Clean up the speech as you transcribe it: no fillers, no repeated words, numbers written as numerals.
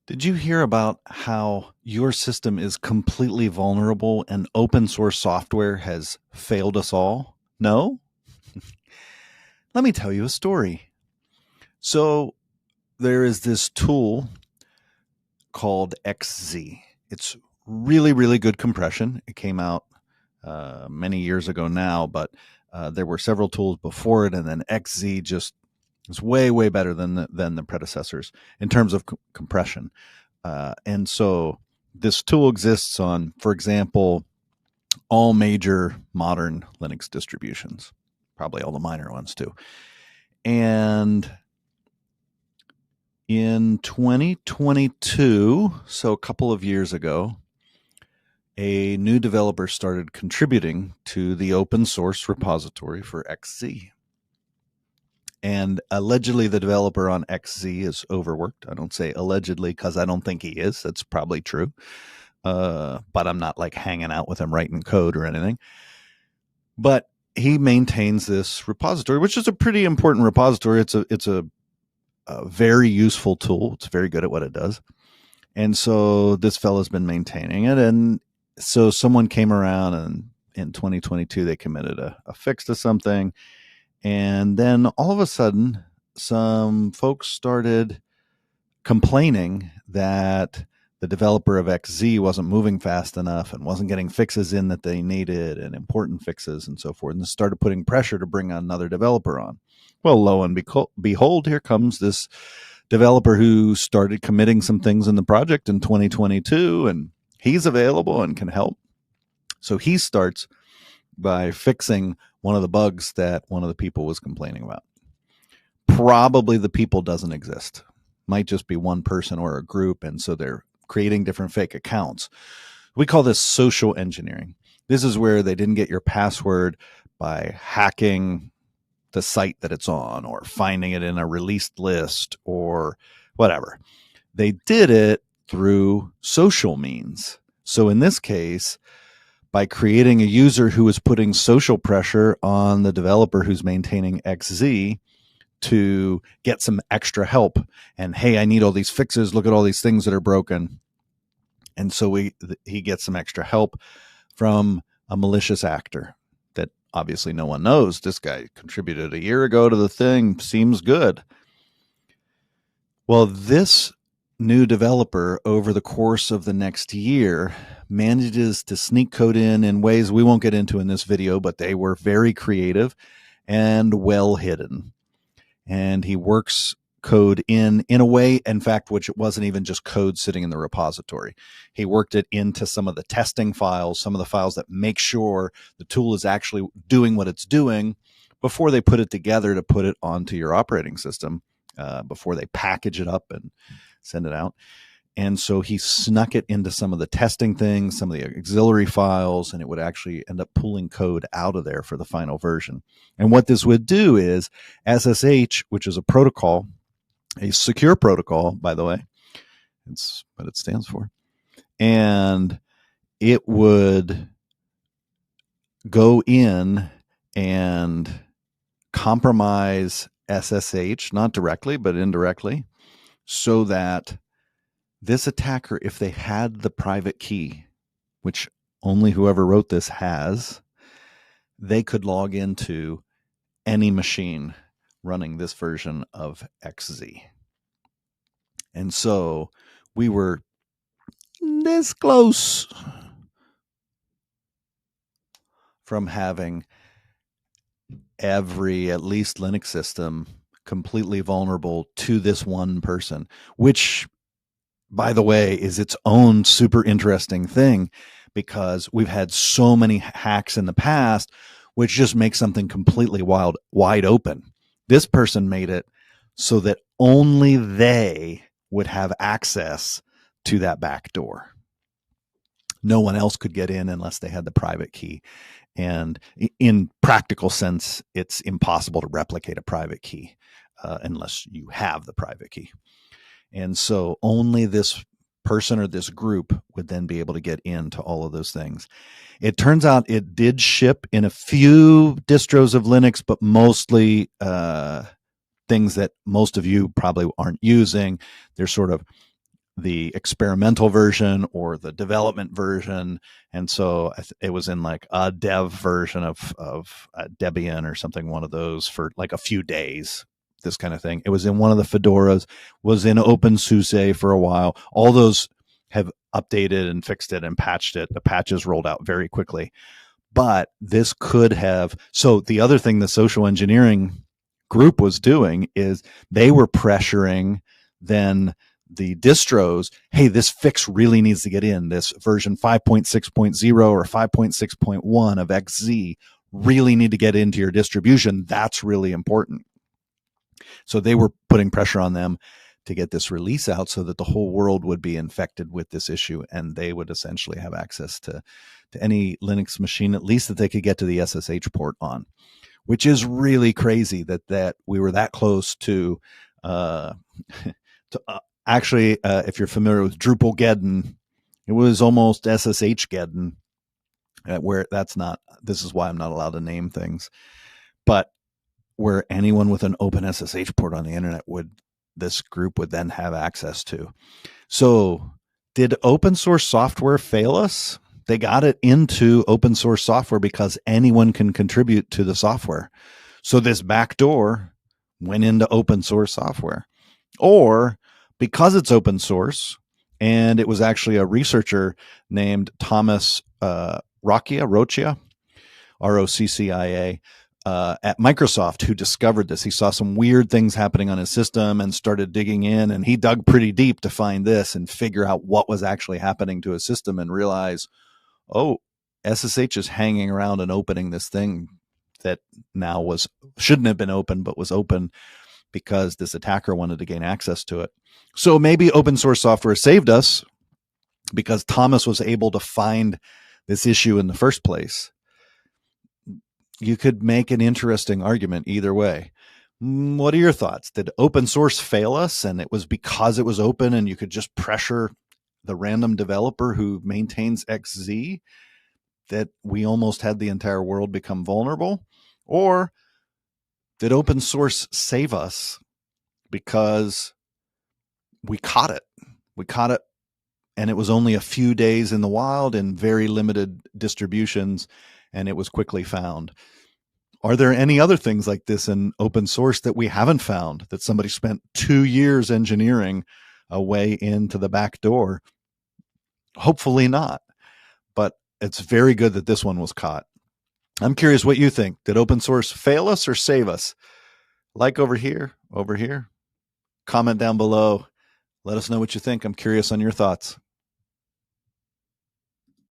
Did you hear about how your system is completely vulnerable and open source software has failed us all? No? Let me tell you a story. So, there is this tool called XZ. It's really, really good compression. It came out many years ago now, but there were several tools before it, and then XZ just is way, way better than the predecessors in terms of compression. And so this tool exists on, for example, all major modern Linux distributions, probably all the minor ones too. And in 2022, so a couple of years ago, a new developer started contributing to the open source repository for XZ. And allegedly, the developer on XZ is overworked. I don't say allegedly because I don't think he is. That's probably true. But I'm not like hanging out with him writing code or anything. But he maintains this repository, which is a pretty important repository. It's a very useful tool. It's very good at what it does. And so this fellow's been maintaining it. And so someone came around, and in 2022, they committed a fix to something. And then all of a sudden, some folks started complaining that the developer of XZ wasn't moving fast enough and wasn't getting fixes in that they needed and important fixes and so forth, and started putting pressure to bring another developer on. Well, lo and behold, here comes this developer who started committing some things in the project in 2022, and he's available and can help. So he starts by fixing one of the bugs that one of the people was complaining about. Probably the people doesn't exist. Might just be one person or a group, and so they're creating different fake accounts. We call this social engineering. This is where they didn't get your password by hacking the site that it's on or finding it in a released list or whatever. They did it through social means. So in this case, by creating a user who is putting social pressure on the developer who's maintaining XZ to get some extra help. And hey, I need all these fixes. Look at all these things that are broken. And so he gets some extra help from a malicious actor that obviously no one knows. This guy contributed a year ago to the thing. Seems good. Well, this new developer over the course of the next year manages to sneak code in ways we won't get into in this video, but they were very creative and well hidden. And he works code in a way, in fact, which it wasn't even just code sitting in the repository. He worked it into some of the testing files, some of the files that make sure the tool is actually doing what it's doing before they put it together to put it onto your operating system, before they package it up and send it out. And so he snuck it into some of the testing things, some of the auxiliary files, and it would actually end up pulling code out of there for the final version. And what this would do is SSH, which is a protocol, a secure protocol, by the way, it's what it stands for. And it would go in and compromise SSH, not directly, but indirectly, so that this attacker, if they had the private key, which only whoever wrote this has, they could log into any machine running this version of XZ. And so we were this close from having every, at least Linux system, completely vulnerable to this one person, which, by the way, is its own super interesting thing, because we've had so many hacks in the past, which just makes something completely wide open. This person made it so that only they would have access to that back door. No one else could get in unless they had the private key. And in practical sense, it's impossible to replicate a private key unless you have the private key. And so only this person or this group would then be able to get into all of those things. It turns out it did ship in a few distros of Linux, but mostly things that most of you probably aren't using. They're sort of the experimental version or the development version. And so it was in like a dev version of Debian or something, one of those for like a few days, this kind of thing. It was in one of the Fedoras, was in OpenSUSE for a while. All those have updated and fixed it and patched it. The patches rolled out very quickly. But this could have, so the other thing the social engineering group was doing is they were pressuring then the distros, hey, this fix really needs to get in. This version 5.6.0 or 5.6.1 of XZ really need to get into your distribution. That's really important. So they were putting pressure on them to get this release out so that the whole world would be infected with this issue, and they would essentially have access to any Linux machine, at least that they could get to the SSH port on, which is really crazy that we were that close to actually, if you're familiar with Drupalgeddon, it was almost SSH-geddon, where that's not, this is why I'm not allowed to name things, but where anyone with an open SSH port on the internet this group would then have access to. So did open source software fail us? They got it into open source software because anyone can contribute to the software. So this backdoor went into open source software. Or because it's open source, and it was actually a researcher named Thomas Roccia, R-O-C-C-I-A, at Microsoft, who discovered this. He saw some weird things happening on his system and started digging in, and he dug pretty deep to find this and figure out what was actually happening to his system and realize, oh, SSH is hanging around and opening this thing that now shouldn't have been open, but was open because this attacker wanted to gain access to it. So maybe open source software saved us because Thomas was able to find this issue in the first place. You could make an interesting argument either way. What are your thoughts? Did open source fail us and it was because it was open and you could just pressure the random developer who maintains XZ that we almost had the entire world become vulnerable? Or did open source save us because we caught it? We caught it, and it was only a few days in the wild in very limited distributions, and it was quickly found. Are there any other things like this in open source that we haven't found, that somebody spent 2 years engineering a way into the back door? Hopefully not, but it's very good that this one was caught. I'm curious what you think. Did open source fail us or save us? Like over here, comment down below. Let us know what you think. I'm curious on your thoughts.